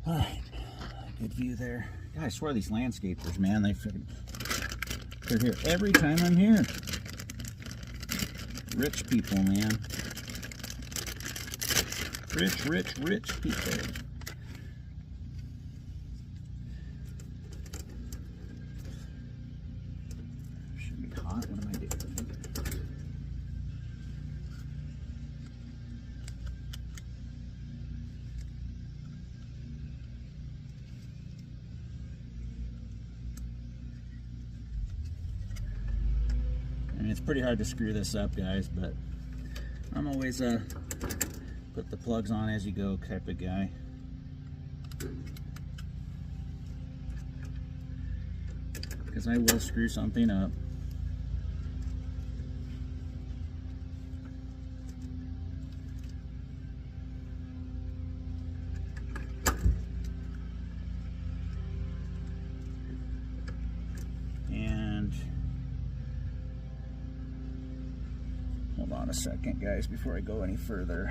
All right, good view there. God, I swear these landscapers, man, they're here every time I'm here. Rich people, man. Rich people. Should be hot. What am I doing? I mean, it's pretty hard to screw this up, guys, but I'm always put the plugs on as you go type of guy. Because I will screw something up. And hold on a second, guys, before I go any further.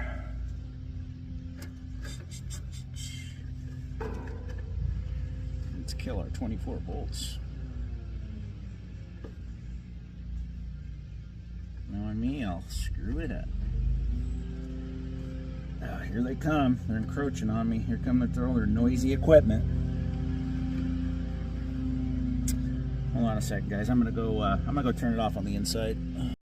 Let's kill our 24 volts. Knowing me, I'll screw it up. Here they come. They're encroaching on me. Here come all their noisy equipment. Hold on a second, guys. I'm gonna go turn it off on the inside.